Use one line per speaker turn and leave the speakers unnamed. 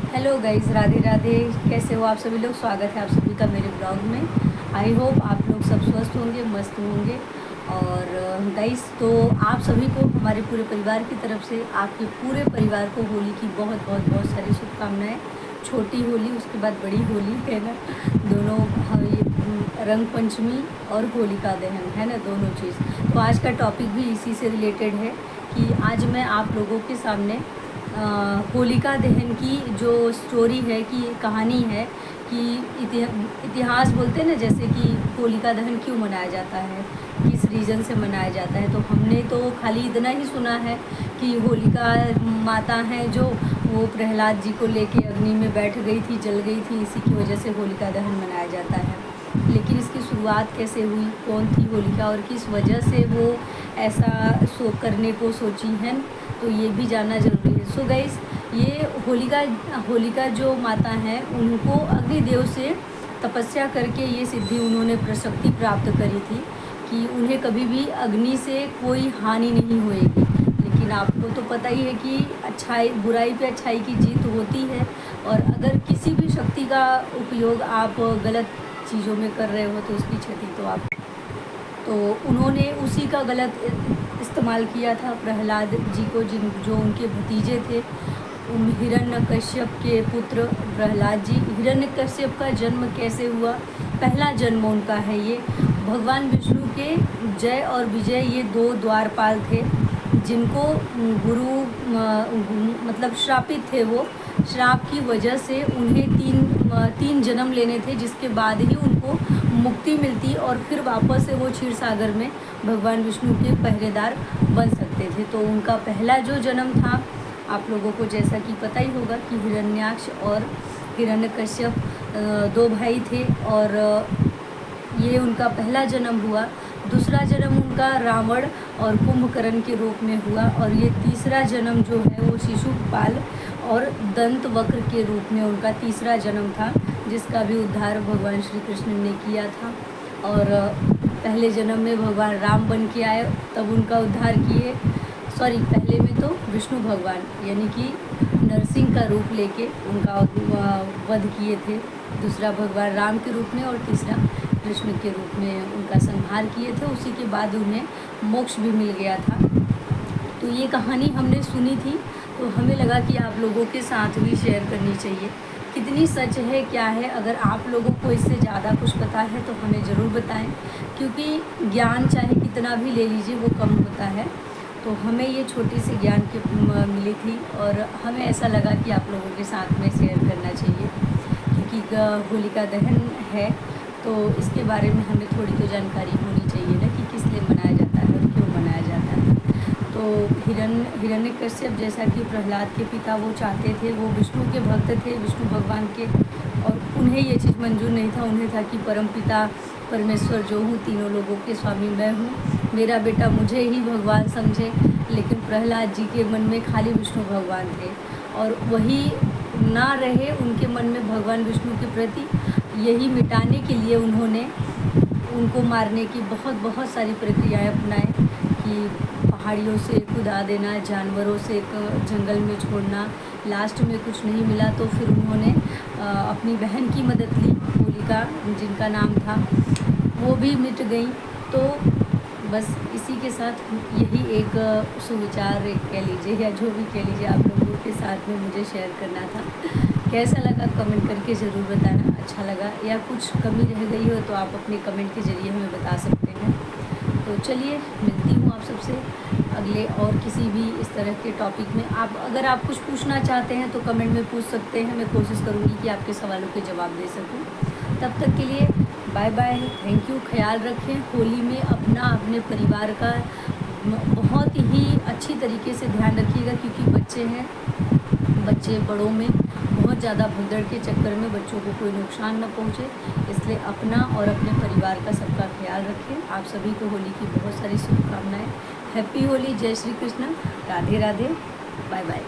Hello guys, Radhe Radhe. कैसे हो आप सभी लोग? स्वागत है आप सभी का मेरे ब्लॉग में। आई होप आप लोग सब स्वस्थ होंगे, मस्त होंगे। और गाइस, तो आप सभी को हमारे पूरे परिवार की तरफ से, आपके पूरे परिवार को होली की बहुत बहुत बहुत सारी शुभकामनाएं। छोटी होली, उसके बाद बड़ी होली है ना, दोनों। हाँ, ये रंग पंचमी और होलिका दहन है ना, दोनों चीज़। तो आज का टॉपिक भी इसी से रिलेटेड है कि आज मैं आप लोगों के सामने होलिका दहन की जो स्टोरी है, कि कहानी है, कि इतिहास बोलते हैं ना, जैसे कि होलिका दहन क्यों मनाया जाता है, किस रीज़न से मनाया जाता है। तो हमने तो खाली इतना ही सुना है कि होलिका माता हैं जो वो प्रहलाद जी को लेके अग्नि में बैठ गई थी, जल गई थी, इसी की वजह से होलिका दहन मनाया जाता है। लेकिन इसकी शुरुआत कैसे हुई, कौन थी होलिका और किस वजह से वो ऐसा करने को सोची हैं, तो ये भी जानना ज़रूरी है। सो गाइस, ये होलिका जो माता हैं, उनको अग्निदेव से तपस्या करके ये सिद्धि उन्होंने शक्ति प्राप्त करी थी कि उन्हें कभी भी अग्नि से कोई हानि नहीं होएगी। लेकिन आपको तो पता ही है कि बुराई पे अच्छाई की जीत होती है। और अगर किसी भी शक्ति का उपयोग आप गलत चीज़ों में कर रहे हो तो उसकी क्षति तो आप, तो उन्होंने उसी का गलत इस्तेमाल किया था प्रहलाद जी को, जो उनके भतीजे थे, हिरण्यकश्यप के पुत्र प्रहलाद जी। हिरण्यकश्यप का जन्म कैसे हुआ? पहला जन्म उनका है ये। भगवान विष्णु के जय और विजय, ये दो द्वारपाल थे जिनको गुरु मतलब श्रापित थे। वो श्राप की वजह से उन्हें तीन जन्म लेने थे, जिसके बाद ही उनको मुक्ति मिलती और फिर वापस से वो क्षीर सागर में भगवान विष्णु के पहरेदार बन सकते थे। तो उनका पहला जो जन्म था, आप लोगों को जैसा कि पता ही होगा कि हिरण्याक्ष और हिरण्यकश्यप दो भाई थे, और ये उनका पहला जन्म हुआ। दूसरा जन्म उनका रावण और कुंभकर्ण के रूप में हुआ, और ये तीसरा जन्म जो है वो शिशुपाल और दंतवक्र के रूप में उनका तीसरा जन्म था, जिसका भी उद्धार भगवान श्री कृष्ण ने किया था। और पहले जन्म में भगवान राम बन के आए, तब उनका उद्धार किए। पहले में तो विष्णु भगवान यानी कि नरसिंह का रूप लेके उनका वध किए थे। दूसरा भगवान राम के रूप में, और तीसरा कृष्ण के रूप में उनका संहार किए थे। उसी के बाद उन्हें मोक्ष भी मिल गया था। तो ये कहानी हमने सुनी थी, तो हमें लगा कि आप लोगों के साथ भी शेयर करनी चाहिए। कितनी सच है, क्या है, अगर आप लोगों को इससे ज़्यादा कुछ पता है तो हमें ज़रूर बताएं, क्योंकि ज्ञान चाहे कितना भी ले लीजिए वो कम होता है। तो हमें ये छोटी सी ज्ञान की मिली थी, और हमें ऐसा लगा कि आप लोगों के साथ में शेयर करना चाहिए, क्योंकि होलिका दहन है तो इसके बारे में हमें थोड़ी तो जानकारी होनी चाहिए ना, कि किस लिए मनाया जाता है और क्यों मनाया जाता है। तो हिरण्यकश्यप, जैसा कि प्रहलाद के पिता, वो चाहते थे, वो विष्णु के भक्त थे, विष्णु भगवान के, और उन्हें ये चीज़ मंजूर नहीं था। उन्हें था कि परमपिता परमेश्वर जो हूँ, तीनों लोगों के स्वामी मैं हूँ, मेरा बेटा मुझे ही भगवान समझे। लेकिन प्रहलाद जी के मन में खाली विष्णु भगवान थे, और वही ना रहे उनके मन में भगवान विष्णु के प्रति। यही मिटाने के लिए उन्होंने उनको मारने की बहुत बहुत सारी प्रक्रियाएं अपनाएं, कि पहाड़ियों से कूदा देना, जानवरों से जंगल में छोड़ना। लास्ट में कुछ नहीं मिला तो फिर उन्होंने अपनी बहन की मदद ली, होलिका जिनका नाम था, वो भी मिट गई। तो बस इसी के साथ यही एक सुविचार कह लीजिए, या जो भी कह लीजिए, आप लोगों के साथ में मुझे शेयर करना था। कैसा लगा कमेंट करके ज़रूर बताना। अच्छा लगा या कुछ कमी रह गई हो तो आप अपने कमेंट के ज़रिए हमें बता सकते हैं। तो चलिए, मिलती हूँ आप सबसे अगले और किसी भी इस तरह के टॉपिक में। अगर आप कुछ पूछना चाहते हैं तो कमेंट में पूछ सकते हैं। मैं कोशिश करूँगी कि आपके सवालों के जवाब दे सकूँ। तब तक के लिए बाय बाय, थैंक यू। ख्याल रखें, होली में अपने परिवार का बहुत ही अच्छी तरीके से ध्यान रखिएगा, क्योंकि बच्चे बड़ों में बहुत ज़्यादा भगदड़ के चक्कर में बच्चों को कोई नुकसान न पहुँचे, इसलिए अपना और अपने परिवार का सबका ख्याल रखें। आप सभी को होली की बहुत सारी शुभकामनाएं। हैप्पी होली, जय श्री कृष्ण, राधे राधे, बाय बाय।